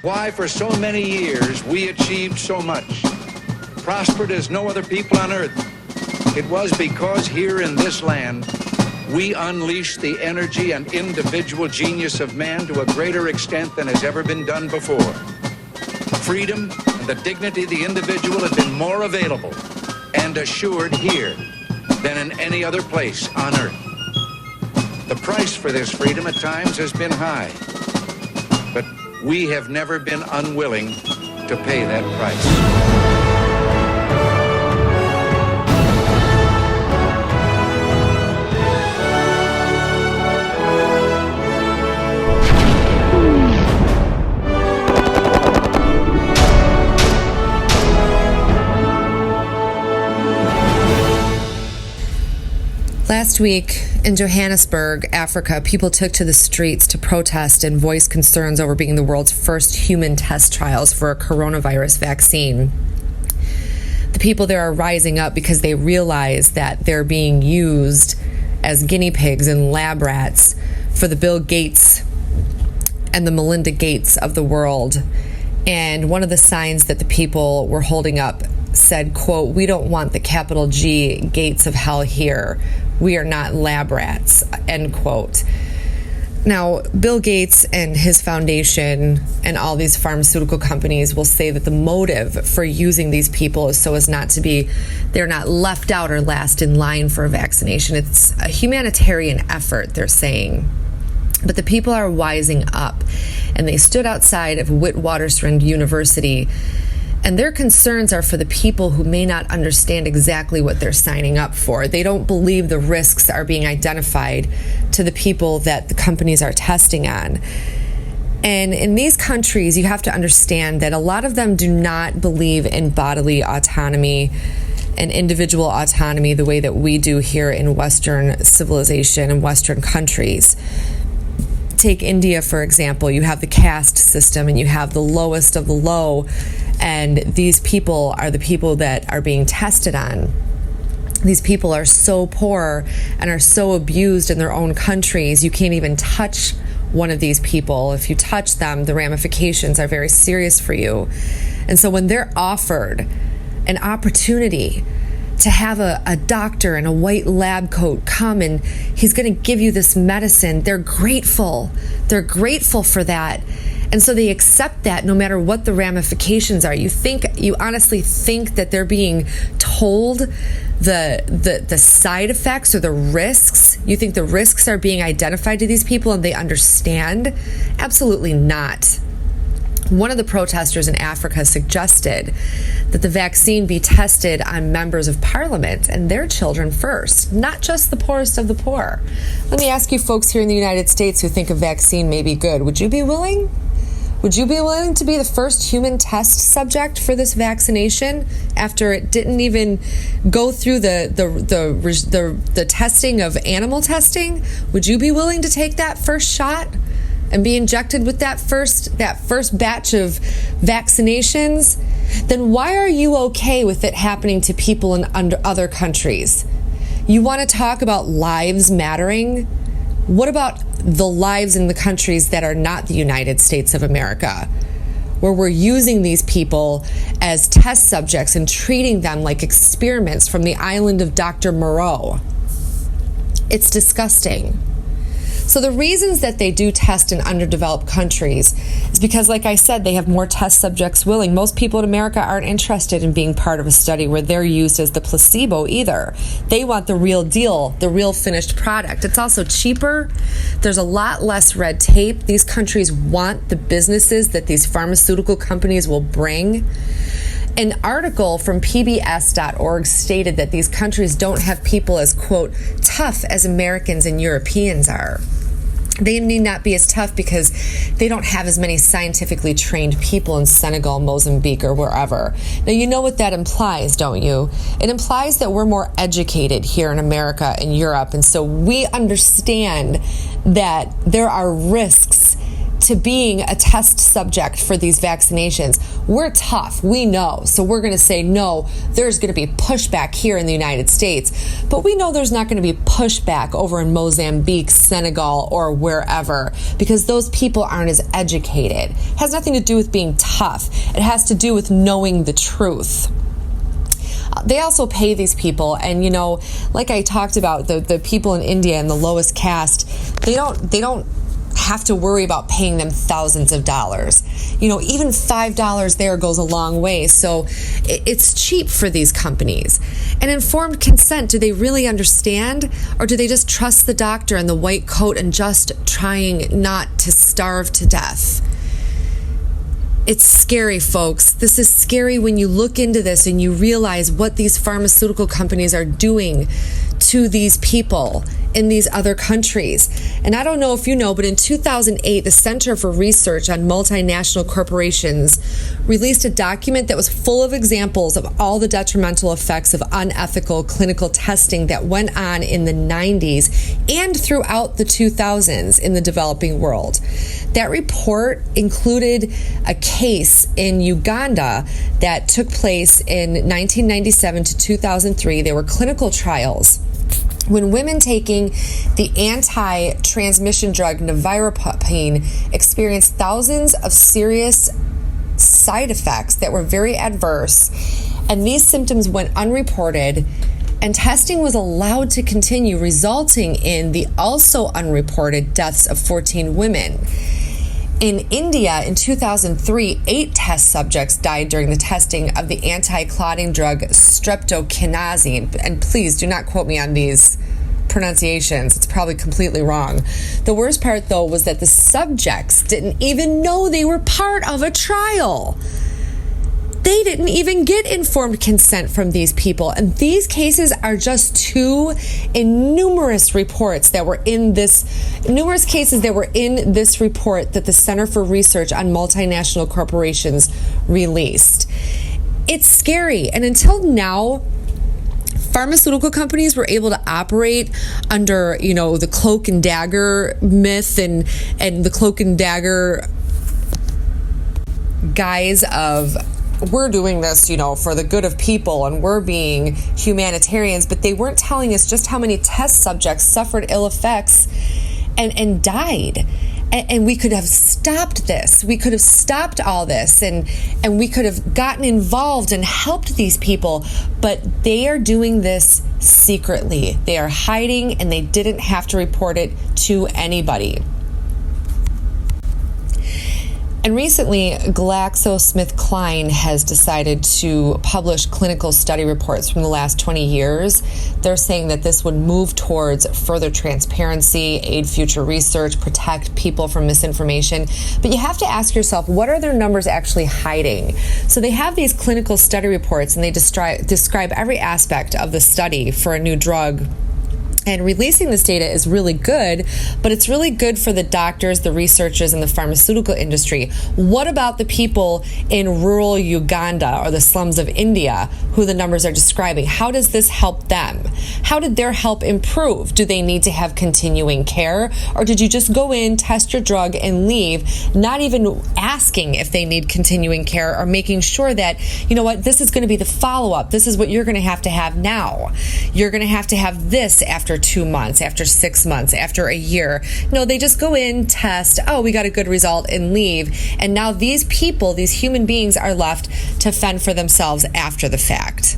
Why for so many years we achieved so much, prospered as no other people on earth. It was because here in this land, we unleashed the energy and individual genius of man to a greater extent than has ever been done before. Freedom and the dignity of the individual have been more available and assured here than in any other place on earth. The price for this freedom at times has been high, but we have never been unwilling to pay that price. Last week in Johannesburg, Africa, people took to the streets to protest and voice concerns over being the world's first human test trials for a coronavirus vaccine. The people there are rising up because they realize that they're being used as guinea pigs and lab rats for the Bill Gates and the Melinda Gates of the world. And one of the signs that the people were holding up said, quote, "We don't want the capital G gates of hell here. We are not lab rats," end quote. Now, Bill Gates and his foundation and all these pharmaceutical companies will say that the motive for using these people is so as not to be, they're not left out or last in line for a vaccination. It's a humanitarian effort, they're saying. But the people are wising up, and they stood outside of Witwatersrand University, and their concerns are for the people who may not understand exactly what they're signing up for. They don't believe the risks are being identified to the people that the companies are testing on. And in these countries, you have to understand that a lot of them do not believe in bodily autonomy and individual autonomy the way that we do here in Western civilization and Western countries. Take India, for example. You have the caste system and you have the lowest of the low, and these people are the people that are being tested on. These people are so poor and are so abused in their own countries, you can't even touch one of these people. If you touch them, the ramifications are very serious for you. And so when they're offered an opportunity to have a doctor in a white lab coat come and he's going to give you this medicine, they're grateful. They're grateful for that. And so they accept that no matter what the ramifications are. You honestly think that they're being told the side effects or the risks? You think the risks are being identified to these people and they understand? Absolutely not. One of the protesters in Africa suggested that the vaccine be tested on members of parliament and their children first, not just the poorest of the poor. Let me ask you folks here in the United States who think a vaccine may be good, would you be willing? Would you be willing to be the first human test subject for this vaccination after it didn't even go through the testing of animal testing? Would you be willing to take that first shot and be injected with that first batch of vaccinations? Then why are you okay with it happening to people in other countries? You want to talk about lives mattering? What about the lives in the countries that are not the United States of America, where we're using these people as test subjects and treating them like experiments from the island of Dr. Moreau? It's disgusting. So the reasons that they do test in underdeveloped countries is because, like I said, they have more test subjects willing. Most people in America aren't interested in being part of a study where they're used as the placebo either. They want the real deal, the real finished product. It's also cheaper. There's a lot less red tape. These countries want the businesses that these pharmaceutical companies will bring. An article from PBS.org stated that these countries don't have people as, quote, tough as Americans and Europeans are. They need not be as tough because they don't have as many scientifically trained people in Senegal, Mozambique, or wherever. Now, you know what that implies, don't you? It implies that we're more educated here in America and Europe, and so we understand that there are risks to being a test subject for these vaccinations. We're tough, we know. So we're going to say, no, there's going to be pushback here in the United States. But we know there's not going to be pushback over in Mozambique, Senegal, or wherever, because those people aren't as educated. It has nothing to do with being tough. It has to do with knowing the truth. They also pay these people, and like I talked about, the people in India and the lowest caste, they don't have to worry about paying them thousands of dollars. Even $5 there goes a long way. So it's cheap for these companies. And informed consent, do they really understand? Or do they just trust the doctor in the white coat and just trying not to starve to death? It's scary, folks. This is scary when you look into this and you realize what these pharmaceutical companies are doing to these people in these other countries. And I don't know if you know, but in 2008, the Center for Research on Multinational Corporations released a document that was full of examples of all the detrimental effects of unethical clinical testing that went on in the 90s and throughout the 2000s in the developing world. That report included a case in Uganda that took place in 1997 to 2003. They were clinical trials when women taking the anti-transmission drug nevirapine experienced thousands of serious side effects that were very adverse, and these symptoms went unreported, and testing was allowed to continue, resulting in the also unreported deaths of 14 women. In India, in 2003, 8 test subjects died during the testing of the anti-clotting drug streptokinase. And please do not quote me on these pronunciations. It's probably completely wrong. The worst part, though, was that the subjects didn't even know they were part of a trial. They didn't even get informed consent from these people. And these cases are just two in numerous cases that were in this report that the Center for Research on Multinational Corporations released. It's scary. And until now, pharmaceutical companies were able to operate under, the cloak and dagger myth and the cloak and dagger guise of, we're doing this, for the good of people and we're being humanitarians, but they weren't telling us just how many test subjects suffered ill effects and died. And we could have stopped this. We could have stopped all this and we could have gotten involved and helped these people, but they are doing this secretly. They are hiding and they didn't have to report it to anybody. And recently, GlaxoSmithKline has decided to publish clinical study reports from the last 20 years. They're saying that this would move towards further transparency, aid future research, protect people from misinformation. But you have to ask yourself, what are their numbers actually hiding? So they have these clinical study reports and they describe every aspect of the study for a new drug. And releasing this data is really good, but it's really good for the doctors, the researchers, and the pharmaceutical industry. What about the people in rural Uganda or the slums of India who the numbers are describing? How does this help them? How did their help improve? Do they need to have continuing care? Or did you just go in, test your drug, and leave, not even asking if they need continuing care or making sure that, this is going to be the follow-up. This is what you're going to have now. You're going to have this after 2 months, after 6 months, after a year. No, they just go in, test, we got a good result, and leave. And now these people, these human beings, are left to fend for themselves after the fact.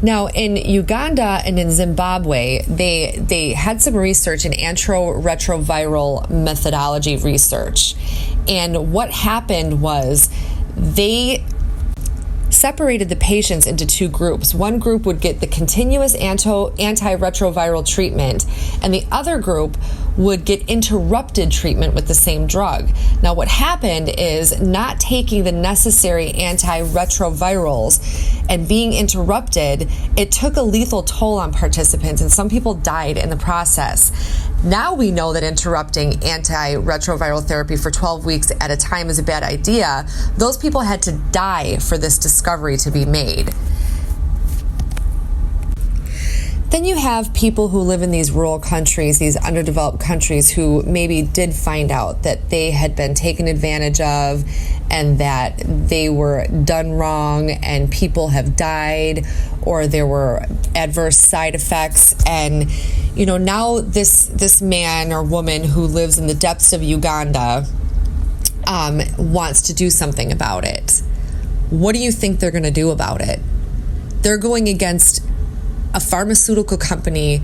Now, in Uganda and in Zimbabwe, they had some research in antiretroviral methodology research. And what happened was they separated the patients into 2 groups. One group would get the continuous antiretroviral treatment, and the other group would get interrupted treatment with the same drug. Now, what happened is not taking the necessary antiretrovirals and being interrupted, it took a lethal toll on participants, and some people died in the process. Now we know that interrupting antiretroviral therapy for 12 weeks at a time is a bad idea. Those people had to die for this discovery to be made. Then you have people who live in these rural countries, these underdeveloped countries, who maybe did find out that they had been taken advantage of and that they were done wrong and people have died or there were adverse side effects. And, now this man or woman who lives in the depths of Uganda wants to do something about it. What do you think they're going to do about it? They're going against a pharmaceutical company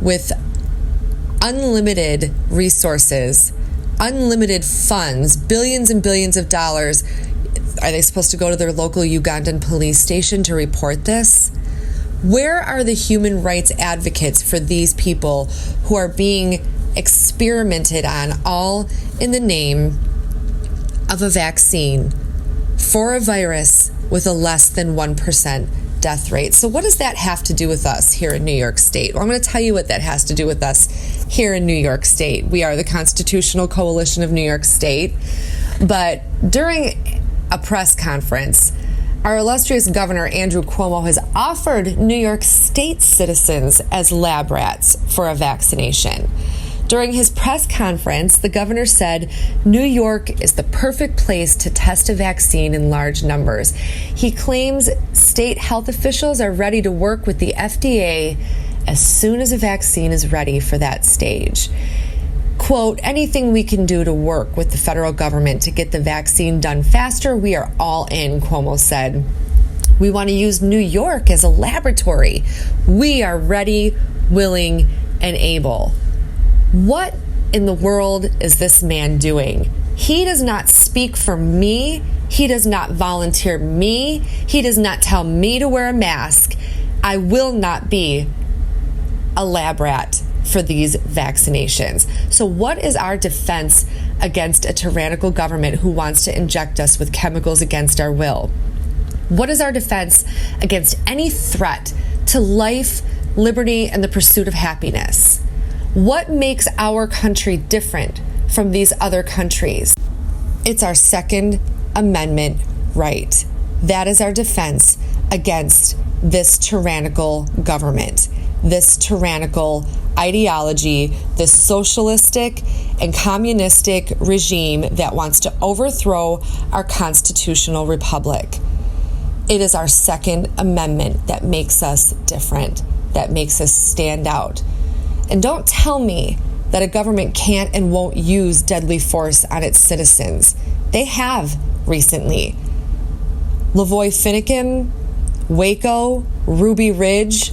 with unlimited resources, unlimited funds, billions and billions of dollars. Are they supposed to go to their local Ugandan police station to report this? Where are the human rights advocates for these people who are being experimented on, all in the name of a vaccine for a virus with a less than 1% death rate? So what does that have to do with us here in New York State? Well, I'm going to tell you what that has to do with us here in New York State. We are the Constitutional Coalition of New York State. But during a press conference, our illustrious Governor Andrew Cuomo has offered New York State citizens as lab rats for a vaccination. During his press conference, the governor said New York is the perfect place to test a vaccine in large numbers. He claims state health officials are ready to work with the FDA as soon as a vaccine is ready for that stage. Quote, anything we can do to work with the federal government to get the vaccine done faster, we are all in, Cuomo said. We want to use New York as a laboratory. We are ready, willing, and able. What in the world is this man doing? He does not speak for me. He does not volunteer me. He does not tell me to wear a mask. I will not be a lab rat for these vaccinations. So what is our defense against a tyrannical government who wants to inject us with chemicals against our will? What is our defense against any threat to life, liberty, and the pursuit of happiness? What makes our country different from these other countries? It's our Second Amendment right. That is our defense against this tyrannical government, this tyrannical ideology, this socialistic and communistic regime that wants to overthrow our constitutional republic. It is our Second Amendment that makes us different, that makes us stand out. And don't tell me that a government can't and won't use deadly force on its citizens. They have recently. Lavoy Finicum, Waco, Ruby Ridge.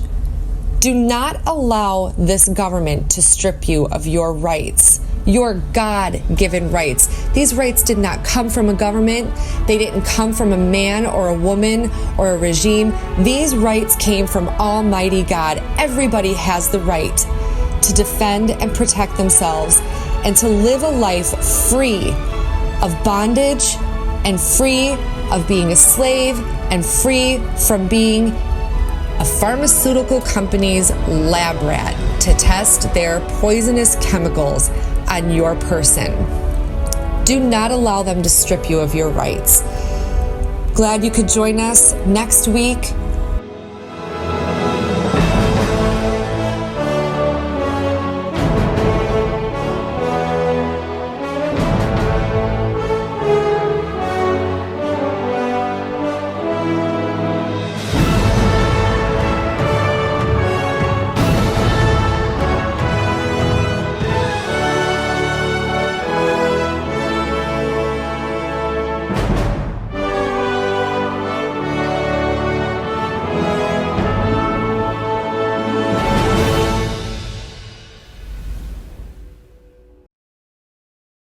Do not allow this government to strip you of your rights, your God-given rights. These rights did not come from a government. They didn't come from a man or a woman or a regime. These rights came from Almighty God. Everybody has the right to defend and protect themselves and to live a life free of bondage and free of being a slave and free from being a pharmaceutical company's lab rat to test their poisonous chemicals on your person. Do not allow them to strip you of your rights. Glad you could join us next week